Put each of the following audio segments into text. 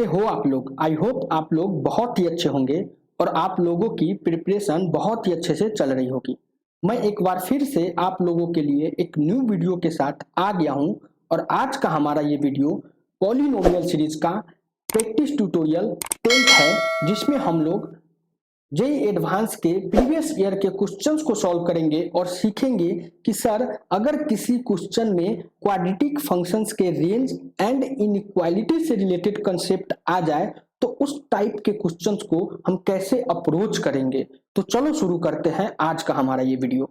हो आप लोग? आई होप आप लोग बहुत ही अच्छे होंगे और आप लोगों की प्रिपरेशन बहुत ही अच्छे से चल रही होगी। मैं एक बार फिर से आप लोगों के लिए एक न्यू वीडियो के साथ आ गया हूं और आज का हमारा ये वीडियो पॉलिनोमियल सीरीज का प्रैक्टिस ट्यूटोरियल 10th है, जिसमें हम लोग जेई एडवांस के प्रीवियस ईयर के क्वेश्चंस को सॉल्व करेंगे और सीखेंगे कि सर अगर किसी क्वेश्चन में क्वाड्रेटिक फंक्शंस के रेंज एंड इनइक्वालिटी से रिलेटेड कंसेप्ट आ जाए तो उस टाइप के क्वेश्चंस को हम कैसे अप्रोच करेंगे। तो चलो शुरू करते हैं आज का हमारा ये वीडियो।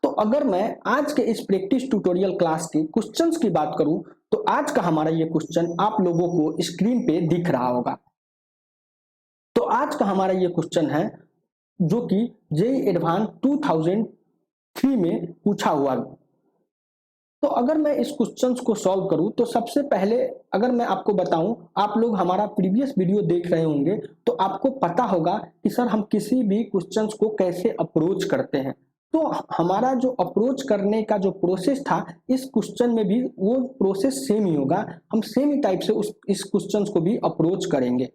तो अगर मैं आज के इस प्रैक्टिस ट्यूटोरियल क्लास के क्वेश्चंस की बात करूं तो आज का हमारा ये क्वेश्चन आप लोगों को स्क्रीन पे दिख रहा होगा। तो आज का हमारा ये क्वेश्चन है जो कि जेई एडवांस 2003 में पूछा हुआ। तो अगर मैं इस क्वेश्चंस को सॉल्व करूं तो सबसे पहले अगर मैं आपको बताऊं, आप लोग हमारा प्रीवियस वीडियो देख रहे होंगे तो आपको पता होगा कि सर हम किसी भी क्वेश्चंस को कैसे अप्रोच करते हैं। तो हमारा जो अप्रोच करने का जो प्रोसेस था इस क्वेश्चन में भी वो प्रोसेस सेम ही होगा। हम सेम ही टाइप से इस क्वेश्चंस को भी अप्रोच करेंगे।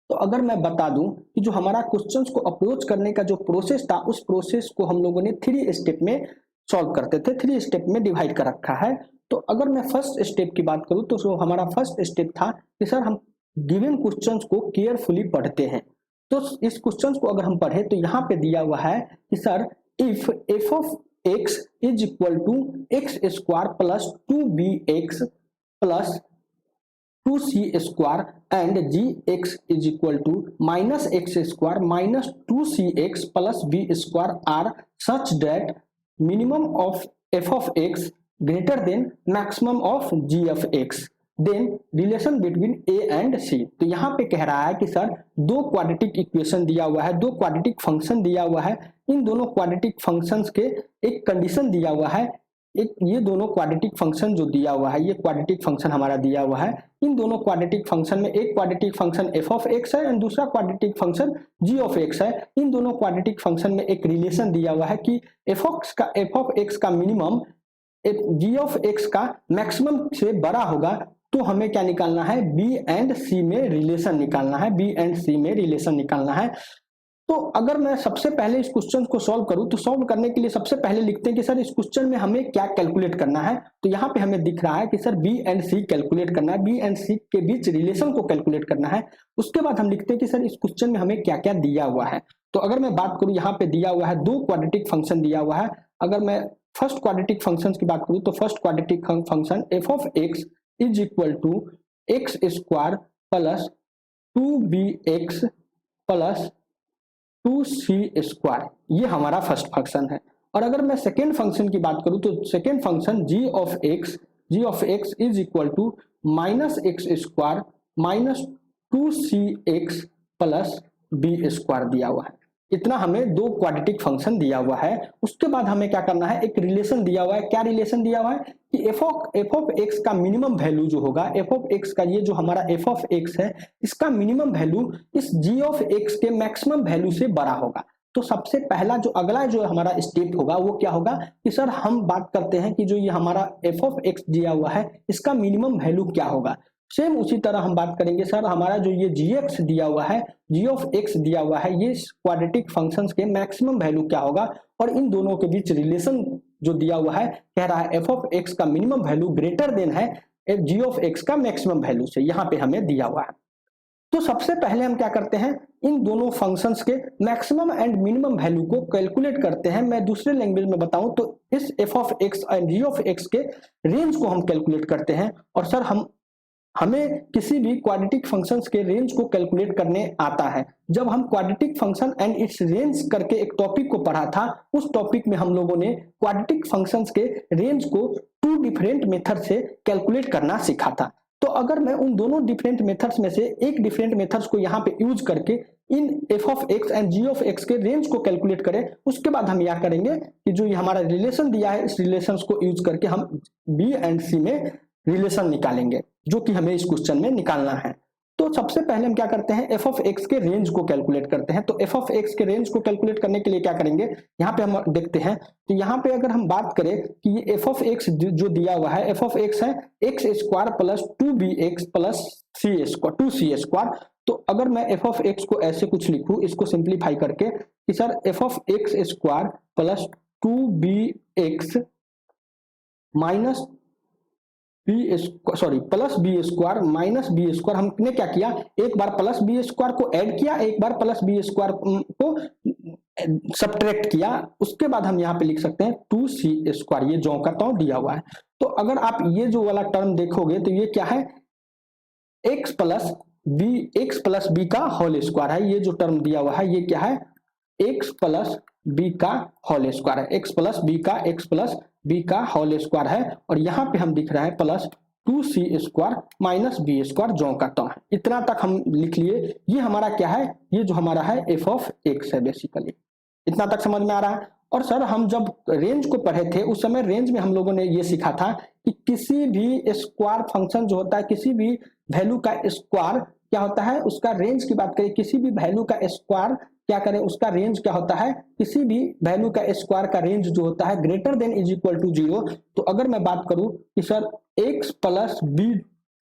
तो अगर मैं बता दूं कि जो हमारा क्वेश्चंस को अप्रोच करने का जो प्रोसेस था उस प्रोसेस को हम लोगों ने 3 स्टेप में सॉल्व करते थे, 3 स्टेप में डिवाइड कर रखा है। तो अगर मैं फर्स्ट स्टेप की बात करूं तो जो हमारा फर्स्ट स्टेप था कि सर हम गिवन क्वेश्चंस को केयरफुली पढ़ते हैं। तो इस क्वेश्चंस को अगर हम पढ़े तो यहाँ पे दिया हुआ है कि sir if f of x is equal to x square plus 2bx plus 2c square and gx is equal to minus x square minus 2cx plus b square are such that minimum of f of x greater than maximum of g of x, then relation between a and c। तो यहाँ पे कह रहा है कि sir दो quadratic equation दिया हुआ है, दो क्वाड्रेटिक फंक्शन दिया हुआ है। इन दोनों क्वाड्रेटिक फंक्शंस के एक कंडीशन दिया हुआ है। एक ये दोनों क्वाड्रेटिक फंक्शन जो दिया हुआ है, ये क्वाड्रेटिक फंक्शन हमारा दिया हुआ है। इन दोनों क्वाड्रेटिक फंक्शन में एक quadratic function f of x है और दूसरा quadratic function g of x है। इन दोनों क्वाड्रेटिक फंक्शन में एक रिलेशन दिया हुआ है कि f ऑफ x का मिनिमम g ऑफ x का मैक्सिमम से बड़ा होगा। तो हमें क्या निकालना है, b एंड c में रिलेशन निकालना है, b एंड c में रिलेशन निकालना है। तो अगर मैं सबसे पहले इस क्वेश्चन को सॉल्व करूं तो सॉल्व करने के लिए सबसे पहले लिखते हैं कि सर इस क्वेश्चन में हमें क्या कैलकुलेट करना है। तो यहाँ पे हमें दिख रहा है कि sir b and c calculate करना है, बी एंड सी के बीच रिलेशन को कैलकुलेट करना है। उसके बाद हम लिखते हैं कि सर इस क्वेश्चन में हमें क्या क्या दिया हुआ है। तो अगर मैं बात करूं, यहाँ पे दिया हुआ है दो क्वाड्रेटिक फंक्शन दिया हुआ है। अगर मैं फर्स्ट क्वाड्रेटिक फंक्शन की बात करूं तो first quadratic function f of x is equal to x square plus 2bx plus 2c square, ये हमारा फर्स्ट फंक्शन है। और अगर मैं सेकेंड फंक्शन की बात करूं तो second function g of x is equal to minus x square minus 2cx plus b square दिया हुआ है। इतना हमें दो क्वाड्रेटिक फंक्शन दिया हुआ है। उसके बाद हमें क्या करना है, एक रिलेशन दिया हुआ है। क्या रिलेशन दिया हुआ है कि f ऑफ x का मिनिमम वैल्यू जो होगा, f ऑफ x का ये जो हमारा f ऑफ x है इसका मिनिमम वैल्यू इस g ऑफ x के मैक्सिमम वैल्यू से बड़ा होगा। तो सबसे पहला जो अगला जो हमारा स्टेप होगा वो क्या होगा कि सर हम बात करते हैं कि जो ये हमारा f ऑफ x दिया हुआ है इसका मिनिमम वैल्यू क्या होगा। सेम उसी तरह हम बात करेंगे सर हमारा जो ये gx दिया हुआ है, g ऑफ x दिया हुआ है, ये क्वाड्रेटिक फंक्शंस के मैक्सिमम वैल्यू क्या होगा। और इन दोनों के बीच रिलेशन जो दिया हुआ है कह रहा है f ऑफ x का मिनिमम वैल्यू ग्रेटर देन है g ऑफ x का मैक्सिमम वैल्यू से, यहाँ पे हमें दिया हुआ है। तो सबसे पहले हम क्या करते हैं, इन दोनों फंक्शंस के मैक्सिमम एंड मिनिमम वैल्यू को कैलकुलेट करते हैं। मैं दूसरे लैंग्वेज में बताऊं तो इस f of x and g of x के रेंज को हम कैलकुलेट करते हैं। और सर हमें किसी भी क्वाड्रेटिक फंक्शंस के रेंज को कैलकुलेट करने आता है। जब हम quadratic function and it's range करके एक टॉपिक को पढ़ा था, उस टॉपिक में हम लोगों ने क्वाड्रेटिक फंक्शंस के रेंज को 2 डिफरेंट मेथड से कैलकुलेट करना सीखा था। तो अगर मैं उन दोनों डिफरेंट मेथड्स में से एक डिफरेंट मेथड्स को यहाँ पे यूज करके इन f of x and g of x के रेंज को कैलकुलेट करें, उसके बाद हम यह करेंगे कि जो ये हमारा रिलेशन दिया है इस रिलेशन को यूज करके हम b एंड c में रिलेशन निकालेंगे जो कि हमें इस क्वेश्चन में निकालना है। तो सबसे पहले हम क्या करते हैं, एफ ऑफ एक्स के रेंज को कैलकुलेट करते हैं। तो एफ ऑफ एक्स के रेंज को कैलकुलेट करने के लिए क्या करेंगे, यहाँ पे हम देखते हैं। तो यहाँ पे अगर हम बात करें कि ये एफ ऑफ एक्स जो दिया हुआ है, एफ ऑफ एक्स है X square plus 2bx plus C square 2c square. तो अगर मैं एफ ऑफ एक्स को ऐसे कुछ लिखूं, इसको सिंप्लीफाई करके कि sir f of x square plus 2bx minus plus b square minus B square, हमने क्या किया, एक बार प्लस बी स्क्वायर को ऐड किया, एक बार प्लस बी स्क्वायर को सब्ट्रैक्ट किया, उसके बाद हम यहाँ पे लिख सकते हैं 2c स्क्वायर, ये जो का त्यों दिया हुआ है। तो अगर आप ये जो वाला टर्म देखोगे तो ये क्या है, x प्लस बी का होल स्क्वायर है। ये जो टर्म दिया हुआ है ये क्या है, x प्लस बी का होल स्क्वायर है, x प्लस बी का होल स्क्वायर है। और यहाँ पे हम दिख रहा है plus 2c square minus B square जो का त्यों है। इतना तक हम लिख लिए। ये हमारा क्या है, ये जो हमारा है एफ ऑफ एक्स है बेसिकली। इतना तक समझ में आ रहा है। और सर हम जब रेंज को पढ़े थे उस समय रेंज में हम लोगों ने ये सीखा था कि किसी भी स्क्वायर फंक्शन जो होता है, किसी भी वैल्यू का स्क्वायर क्या होता है, उसका रेंज की बात करें, किसी भी वैल्यू का स्क्वायर क्या करें, उसका रेंज क्या होता है, किसी भी वैल्यू का स्क्वायर का रेंज जो होता है greater than is equal to 0। तो अगर मैं बात करूं कि सर x प्लस बी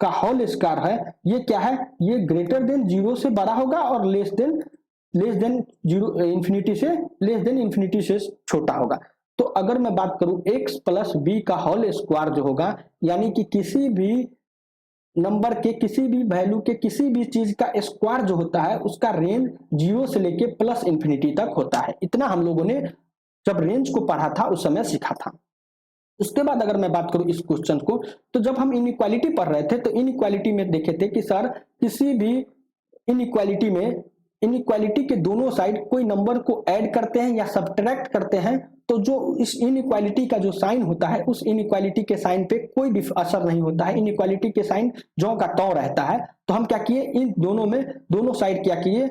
का होल स्क्वायर है, ये क्या है, ये ग्रेटर देन 0 से बड़ा होगा और लेस देन इंफिनिटी से छोटा होगा। तो अगर मैं बात करूं x प्लस बी का होल स्क्वायर जो होगा, यानी कि किसी भी नंबर के किसी भी वैल्यू के किसी भी चीज का स्क्वायर जो होता है उसका रेंज 0 से लेके प्लस इंफिनिटी तक होता है। इतना हम लोगों ने जब रेंज को पढ़ा था उस समय सीखा था। उसके बाद अगर मैं बात करूं इस क्वेश्चन को, तो जब हम इनइक्वालिटी पढ़ रहे थे तो इनइक्वालिटी में देखे थे कि सर किसी भी इनइक्वालिटी में इनइक्वालिटी के दोनों साइड कोई नंबर को ऐड करते हैं या सब्ट्रैक्ट करते हैं, तो जो इस इनइक्वालिटी का जो साइन होता है उस इनइक्वालिटी के साइन पे कोई भी असर नहीं होता है, इनइक्वालिटी के साइन जो का त्यों रहता है। तो हम क्या किए, इन दोनों में दोनों साइड क्या किए,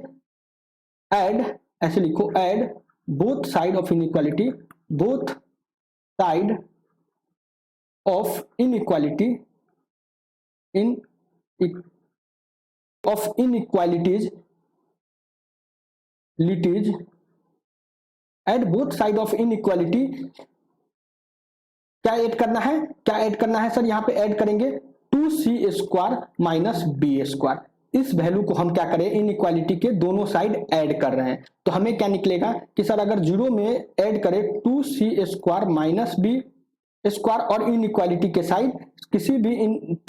ऐड, ऐसे लिखो add both side of inequality, both side of inequality inequalities at both side of inequality. क्या ऐड करना है, क्या ऐड करना है सर, यहाँ पे ऐड करेंगे 2c square minus B square. इस वैल्यू को हम क्या करें, इनइक्वालिटी के दोनों साइड ऐड कर रहे हैं। तो हमें क्या निकलेगा कि सर अगर 0 में ऐड करें 2c square minus B square और इनइक्वालिटी के साइड, किसी भी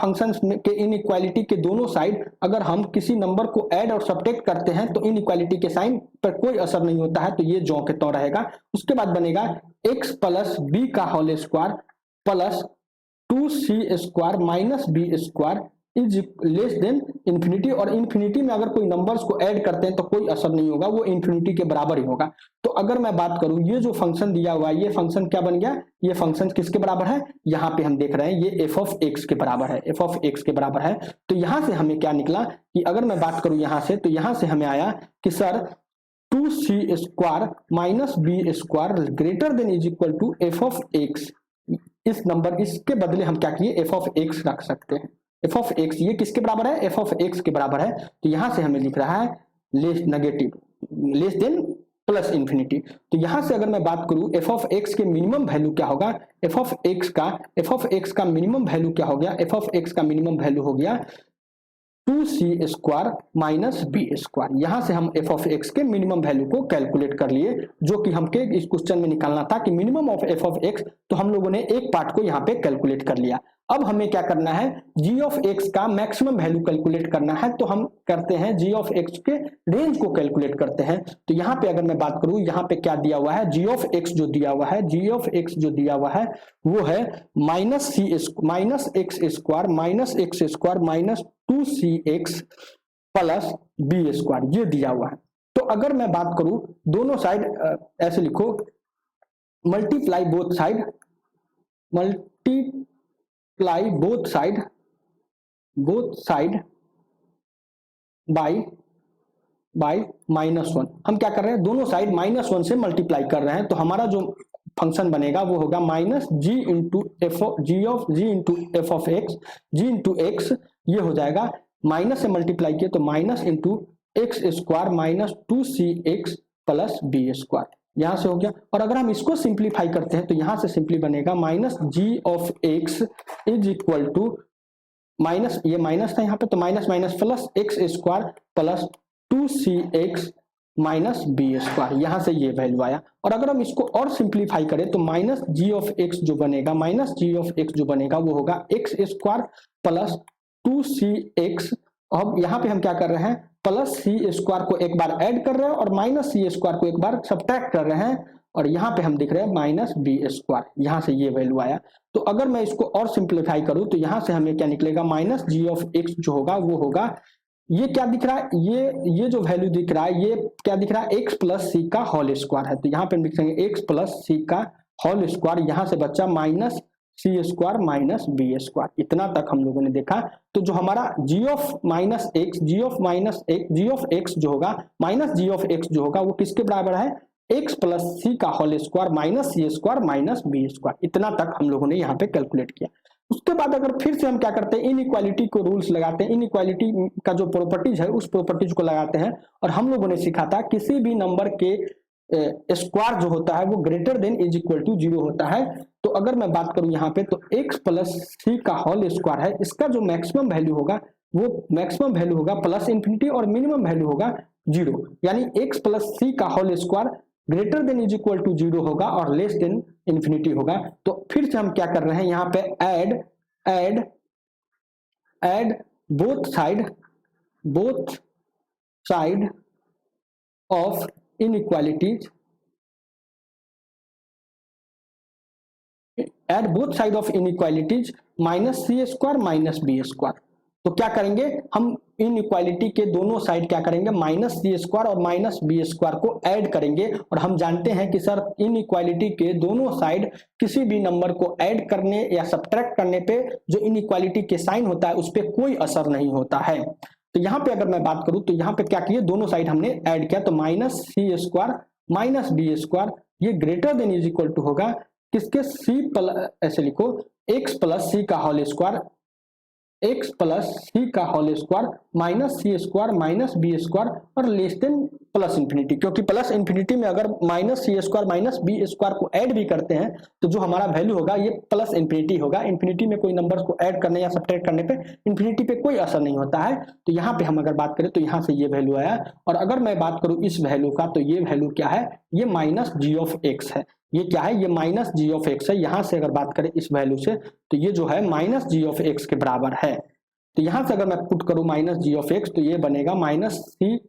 फंक्शन के इनइक्वालिटी के दोनों साइड अगर हम किसी नंबर को ऐड और सब्ट्रैक्ट करते हैं तो इनइक्वालिटी के साइन पर कोई असर नहीं होता है, तो ये जो के त्यों रहेगा। उसके बाद बनेगा x प्लस बी का whole square plus 2c square minus B square is less than infinity. और इंफिनिटी में अगर कोई नंबर्स को ऐड करते हैं तो कोई असर नहीं होगा, वो इंफिनिटी के बराबर ही होगा। तो अगर मैं बात करूं ये जो फंक्शन दिया हुआ है, ये फंक्शन क्या बन गया, ये फंक्शन किसके बराबर है, यहाँ पे हम देख रहे हैं ये एफ ऑफ एक्स के बराबर है, एफ ऑफ एक्स के बराबर है। तो यहां से हमें क्या निकला कि अगर मैं बात करूं यहां से, तो यहां से हमें आया कि sir 2c square minus B square greater than is equal to f of x. इस नंबर इसके बदले हम क्या किए, एफ ऑफ एक्स रख सकते हैं। एफ ऑफ एक्स ये किसके बराबर है, एफ ऑफ एक्स के बराबर है। तो यहां से हमें लिख रहा है लेस देन प्लस इंफिनिटी। तो यहां से अगर मैं बात करूं एफ ऑफ एक्स के मिनिमम वैल्यू क्या होगा, एफ ऑफ एक्स का मिनिमम वैल्यू क्या हो गया, एफ ऑफ एक्स का मिनिमम वैल्यू हो गया 2c square minus B square. यहां से हम एफ ऑफ एक्स के मिनिमम वैल्यू को कैलकुलेट कर लिए, जो कि हमके इस क्वेश्चन में निकालना था कि minimum of F of x. तो हम लोगों ने एक पार्ट को यहाँ पे कैलकुलेट कर लिया। अब हमें क्या करना है, g ऑफ x का मैक्सिमम वैल्यू कैलकुलेट करना है। तो हम करते हैं g ऑफ x के रेंज को कैलकुलेट करते हैं। तो यहाँ पे अगर मैं बात करूं, यहाँ पे क्या दिया हुआ है, g ऑफ x जो दिया हुआ है, g ऑफ x जो दिया हुआ है वो है minus x square minus 2cx plus b square, ये दिया हुआ है। तो अगर मैं बात करूं दोनों साइड ऐसे लिखो, मल्टीप्लाई बोथ साइड बाय -1। हम क्या कर रहे हैं, दोनों साइड -1 से मल्टीप्लाई कर रहे हैं। तो हमारा जो फंक्शन बनेगा वो होगा minus g into f of x, ये हो जाएगा माइनस से मल्टीप्लाई किए तो minus into x square minus 2cx plus b square, यहां से हो गया। और अगर हम इसको सिंप्लीफाई करते हैं तो यहां से सिंपली बनेगा minus g of x is equal to minus, ये माइनस था यहाँ पे तो minus minus plus x square plus 2cx minus B square, यहां से ये वैल्यू आया। और अगर हम इसको और सिंप्लीफाई करें तो माइनस जी ऑफ एक्स जो बनेगा, माइनस जी ऑफ एक्स जो बनेगा वो होगा एक्स स्क्वायर प्लस 2cx। अब यहाँ पे हम क्या कर रहे हैं, प्लस सी स्क्वायर को एक बार ऐड कर रहे हैं और माइनस सी स्क्वायर को एक बार सब्ट्रैक्ट कर रहे हैं, और यहाँ पे हम दिख रहे हैं माइनस बी स्क्वायर, यहाँ से ये वैल्यू आया। तो अगर मैं इसको और सिंप्लीफाई करूं तो यहाँ से हमें क्या निकलेगा, माइनस जी ऑफ एक्स जो होगा वो होगा, ये क्या दिख रहा है, ये जो वैल्यू दिख रहा है ये क्या दिख रहा है, एक्स प्लस सी का होल स्क्वायर है। तो यहाँ पे हम लिखेंगे एक्स प्लस सी का होल स्क्वायर, यहाँ से बच्चा माइनस सी स्क्वायर माइनस बी स्क्वायर। इतना तक हम लोगों ने देखा। तो जो हमारा G of minus X, G of X जो होगा माइनस जी ऑफ एक्स जो होगा वो किसके बराबर है, एक्स प्लस सी का होल स्क्वायर माइनस सी स्क्वायर माइनस बी स्क्वायर। इतना तक हम लोगों ने यहाँ पे कैलकुलेट किया। उसके बाद अगर फिर से हम क्या करते हैं, इनइक्वालिटी को रूल्स लगाते हैं, इनइक्वालिटी का जो प्रॉपर्टीज है उस प्रॉपर्टीज को लगाते हैं। और हम लोगों ने सीखा था किसी भी नंबर के स्क्वायर जो होता है वो greater than is equal to 0 होता है। तो अगर मैं बात करूं यहाँ पे तो x प्लस सी का होल स्क्वायर है, इसका जो मैक्सिमम वैल्यू होगा वो मैक्सिमम वैल्यू होगा प्लस इंफिनिटी और मिनिमम वैल्यू होगा 0, यानी x प्लस सी का whole square greater than is equal to 0 होगा और लेस देन इंफिनिटी होगा। तो फिर से हम क्या कर रहे हैं यहाँ पे add both side of inequalities, at both side of inequalities minus C square minus B square. तो क्या करेंगे हम, इनइक्वालिटी के दोनों साइड क्या करेंगे, माइनस सी स्क्वायर और माइनस बी स्क्वायर को ऐड करेंगे। और हम जानते हैं कि सर इनइक्वालिटी के दोनों साइड किसी भी नंबर को ऐड करने या सब्ट्रैक्ट करने पे जो इनइक्वालिटी के साइन होता है उस पर कोई असर नहीं होता है। तो यहाँ पे अगर मैं बात करूं तो यहाँ पे क्या किए, दोनों साइड हमने ऐड किया, तो माइनस सी स्क्वायर माइनस बी स्क्वायर ये greater than is equal to होगा किसके, सी प्लस, ऐसे लिखो एक्स प्लस सी का whole square, x plus c का होल स्क्वायर माइनस सी स्क्वायर माइनस बी स्क्वायर और लेस देन प्लस इंफिनिटी, क्योंकि plus infinity में अगर माइनस सी स्क्वायर माइनस बी स्क्वायर को ऐड भी करते हैं तो जो हमारा वैल्यू होगा ये प्लस इंफिनिटी होगा। इंफिनिटी में कोई नंबर्स को ऐड करने या सब्ट्रैक्ट करने पे इंफिनिटी पे कोई असर नहीं होता है। तो यहाँ पे हम अगर बात करें तो यहाँ से ये वैल्यू आया। और अगर मैं बात करूं इस वैल्यू का तो ये वैल्यू क्या है, ये माइनस जी ऑफ एक्स है। ये क्या है, ये माइनस जी ऑफ एक्स है। यहां से अगर बात करें इस वैल्यू से तो ये जो है माइनस जी ऑफ एक्स के बराबर है। तो यहां से अगर मैं पुट करूं माइनस जी ऑफ एक्स तो ये बनेगा minus C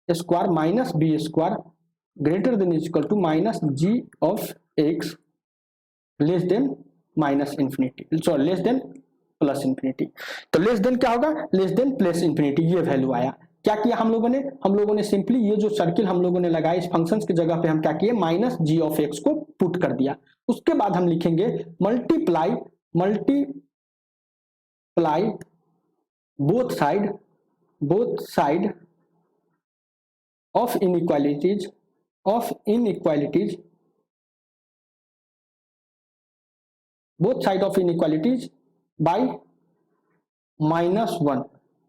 square minus B square greater than is equal to minus g of x less than minus infinity, sorry less than plus infinity. तो लेस देन क्या होगा, less than plus infinity, ये value आया। क्या किया हम लोगों ने सिंपली ये जो सर्किल हम लोगों ने लगाया इस फंक्शंस की जगह पे हम क्या किए, माइनस जी ऑफ एक्स को पुट कर दिया। उसके बाद हम लिखेंगे multiply both side of inequalities by -1।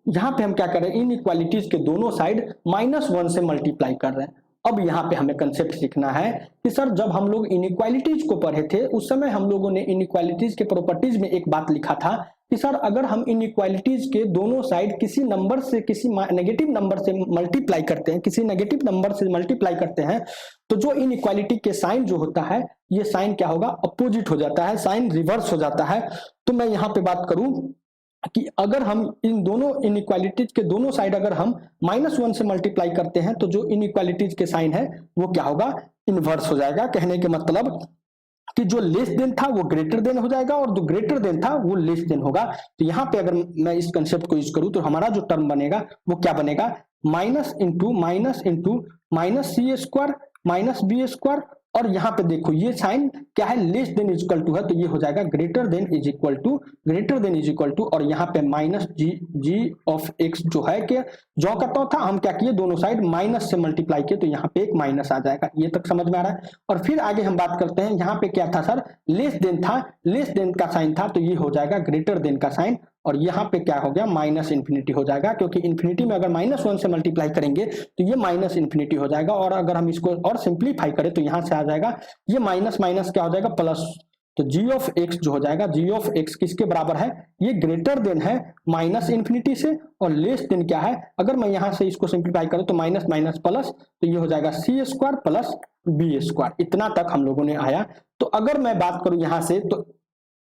यहां पे हम क्या कर रहे हैं, इनइक्वालिटीज के दोनों साइड -1 से मल्टीप्लाई कर रहे हैं। अब यहाँ पे हमें कंसेप्ट सीखना है कि सर जब हम लोग इनइक्वालिटीज को पढ़े थे उस समय हम लोगों ने इनइक्वालिटीज के प्रॉपर्टीज में एक बात लिखा था कि सर अगर हम इनइक्वालिटीज के दोनों साइड किसी नंबर से, किसी नेगेटिव नंबर से मल्टीप्लाई करते हैं, किसी नेगेटिव नंबर से मल्टीप्लाई करते हैं तो जो इनइक्वालिटी के साइन जो होता है ये साइन क्या होगा, अपोजिट हो जाता है, साइन रिवर्स हो जाता है। तो मैं यहाँ पे बात करूं कि अगर हम इन दोनों इनइक्वालिटीज के दोनों साइड अगर हम -1 से मल्टीप्लाई करते हैं तो जो इनइक्वालिटीज के साइन है वो क्या होगा, इनवर्स हो जाएगा। कहने के मतलब कि जो लेस देन था वो ग्रेटर देन हो जाएगा और जो ग्रेटर देन था वो लेस देन होगा। तो यहाँ पे अगर मैं इस कंसेप्ट को यूज करूं तो हमारा जो टर्म बनेगा वो क्या बनेगा, माइनस इंटू माइनस सी स्क्वायर माइनस बी स्क्वायर, और यहाँ पे देखो ये साइन क्या है, less than is equal to है, तो ये हो जाएगा greater than is equal to, और यहाँ पे माइनस जी ऑफ एक्स जो है कि जो का तो था हम क्या किए, दोनों साइड माइनस से मल्टीप्लाई किए तो यहाँ पे एक माइनस आ जाएगा। ये तक समझ में आ रहा है। और फिर आगे हम बात करते हैं, यहाँ पे क्या था सर, लेस देन था, लेस देन का साइन था तो ये हो जाएगा ग्रेटर देन का साइन, और यहाँ पे क्या हो गया माइनस इन्फिनिटी हो जाएगा, क्योंकि इन्फिनिटी में अगर -1 से मल्टीप्लाई करेंगे तो ये माइनस इन्फिनिटी हो जाएगा। और अगर हम इसको और सिंप्लीफाई करें तो यहाँ से आ जाएगा ये माइनस माइनस क्या हो जाएगा प्लस। तो g ऑफ x जो हो जाएगा, g ऑफ x किसके बराबर है, ये ग्रेटर देन है माइनस इन्फिनिटी से और लेस देन क्या है, अगर मैं यहाँ से इसको सिंप्लीफाई करूं तो माइनस माइनस प्लस, तो ये हो जाएगा c square plus b square. इतना तक हम लोगों ने आया। तो अगर मैं बात करूं यहाँ से तो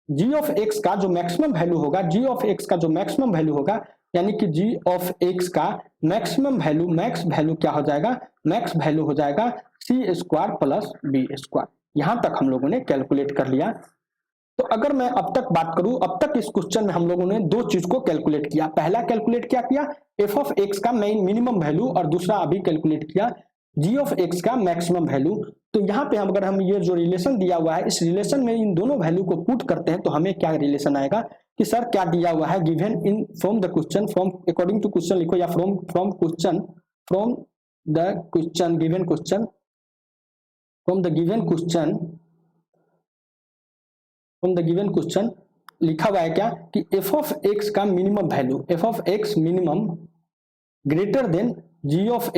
g ऑफ x का जो मैक्सिमम वैल्यू होगा, g ऑफ x का जो मैक्सिमम वैल्यू होगा, यानी कि g ऑफ x का मैक्सिमम वैल्यू, मैक्स वैल्यू क्या हो जाएगा, मैक्स वैल्यू हो जाएगा c square plus b square. यहां तक हम लोगों ने कैलकुलेट कर लिया। तो अगर मैं अब तक बात करूं, अब तक इस क्वेश्चन में हम लोगों ने दो चीज को कैलकुलेट किया। पहला कैलकुलेट क्या किया, एफ ऑफ एक्स का मिनिमम वैल्यू, और दूसरा अभी कैलकुलेट किया जी ऑफ एक्स का मैक्सिमम वैल्यू। तो यहाँ पे अगर हम ये जो रिलेशन दिया हुआ है, इस रिलेशन में इन दोनों वैल्यू को पुट करते हैं तो हमें क्या रिलेशन आएगा कि सर क्या दिया हुआ है, given in from the question, from according to question लिखो, या from question, from the question given question, from the given question, from the given question लिखा हुआ है क्या कि एफ ऑफ एक्स का minimum value, f of x minimum greater than g of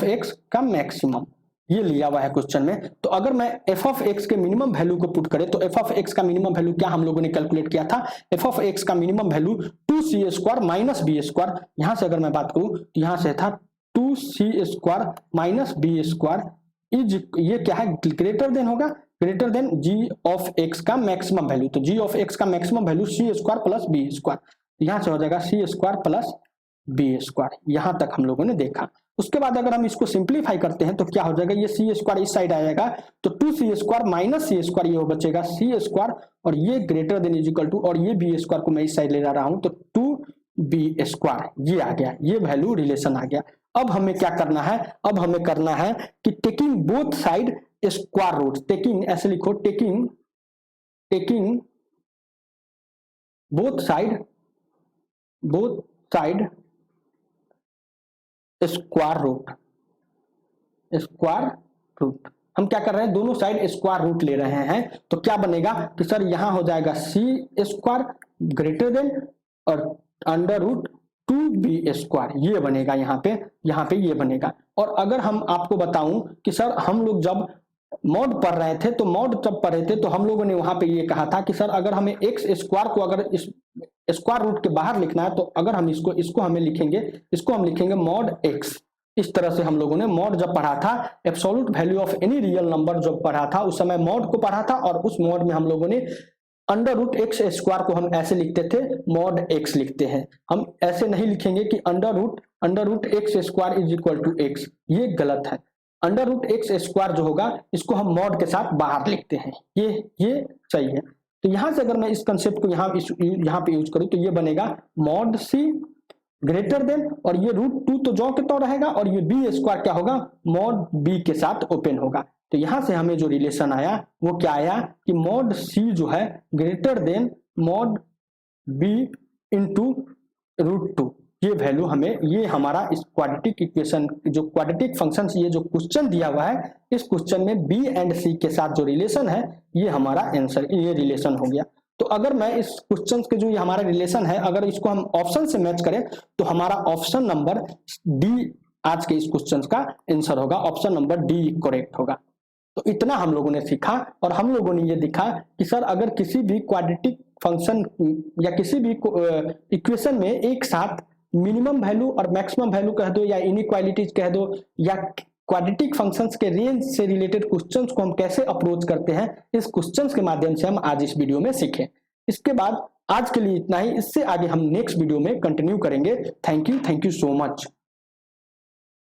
x का maximum, ये लिया हुआ है क्वेश्चन में। तो अगर मैं एफ ऑफ एक्स के मिनिमम वैल्यू को पुट करें तो एफ ऑफ एक्स का मिनिमम वैल्यू क्या हम लोगों ने कैलकुलेट किया था, एफ ऑफ एक्स का minimum value 2c square minus B square. यहां से अगर मैं बात करूं तो यहां से था 2c square minus B square is, ये क्या है ग्रेटर देन होगा, greater than g of x का मैक्सिमम वैल्यू। तो जी ऑफ एक्स का maximum value c square plus b square, यहां से हो जाएगा c square plus b square. यहां तक हम लोगों ने देखा। उसके बाद अगर हम इसको सिंप्लीफाई करते हैं तो क्या हो जाएगा, ये सी स्क्वायर इस साइड आ जाएगा, तो 2c स्क्वायर माइनस सी स्क्वायर, ये बचेगा सी स्क्वायर, और ये greater than is equal to, और ये बी स्क्वायर को मैं इस साइड ले जा रहा हूं तो 2b स्क्वायर, ये आ गया, ये वैल्यू रिलेशन आ गया। अब हमें क्या करना है, अब हमें करना है कि taking both side square root, taking ऐसे लिखो, taking both side square root, हम क्या कर रहे हैं, दोनों साइड स्क्वायर रूट ले रहे हैं। तो क्या बनेगा कि सर यहां हो जाएगा सी स्क्वायर ग्रेटर देन और अंडर रूट 2b स्क्वायर, ये बनेगा यहाँ पे ये बनेगा। और अगर हम आपको बताऊं कि सर हम लोग जब मॉड पढ़ रहे थे, तो मॉड जब पढ़े थे तो हम लोगों ने वहां पे ये कहा था कि सर अगर हमें एक्स स्क्वायर को अगर इस स्क्वायर रूट के बाहर लिखना है तो अगर हम इसको हम लिखेंगे मॉड एक्स। इस तरह से हम लोगों ने मॉड जब पढ़ा था, absolute value of any real number जब पढ़ा था, उस समय मॉड को पढ़ा था, और उस मॉड में हम लोगों ने अंडर रूट एक्स स्क्वायर को हम ऐसे लिखते थे, मॉड एक्स लिखते हैं। हम ऐसे नहीं लिखेंगे कि under root x square is equal to x, ये गलत है। अंडर रूट एक्स स्क्वायर जो होगा इसको हम मॉड के साथ बाहर लिखते हैं, ये सही है। तो यहां से अगर मैं इस कंसेप्ट को यहाँ पे यूज करूं तो ये बनेगा मॉड सी ग्रेटर देन, और ये √2 तो जो के तो रहेगा, और ये बी स्क्वायर क्या होगा, मॉड बी के साथ ओपन होगा। तो यहां से हमें जो रिलेशन आया वो क्या आया कि मॉड सी जो है greater than mod b into √2, ये वैल्यू हमें, ये हमारा इस क्वाड्रेटिक इक्वेशन, जो क्वाड्रेटिक फंक्शन, ये जो क्वेश्चन दिया हुआ है, इस क्वेश्चन में बी एंड सी के साथ जो रिलेशन है, ये हमारा आंसर, ये रिलेशन हो गया। तो अगर मैं इस क्वेश्चन के जो ये हमारा रिलेशन है, अगर इसको हम ऑप्शन से मैच करें तो हमारा ऑप्शन नंबर डी आज के इस क्वेश्चन का आंसर होगा, ऑप्शन नंबर डी करेक्ट होगा। तो इतना हम लोगों ने सीखा, और हम लोगों ने ये दिखा कि सर अगर किसी भी क्वाड्रेटिक फंक्शन या किसी भी इक्वेशन में एक साथ मिनिमम वैल्यू और मैक्सिमम वैल्यू कह दो, या इनइक्वालिटीज कह दो, या क्वाड्रेटिक फंक्शंस के रेंज से रिलेटेड क्वेश्चंस को हम कैसे अप्रोच करते हैं, इस क्वेश्चंस के माध्यम से हम आज इस वीडियो में सीखे। इसके बाद आज के लिए इतना ही, इससे आगे हम नेक्स्ट वीडियो में कंटिन्यू करेंगे। Thank you so much.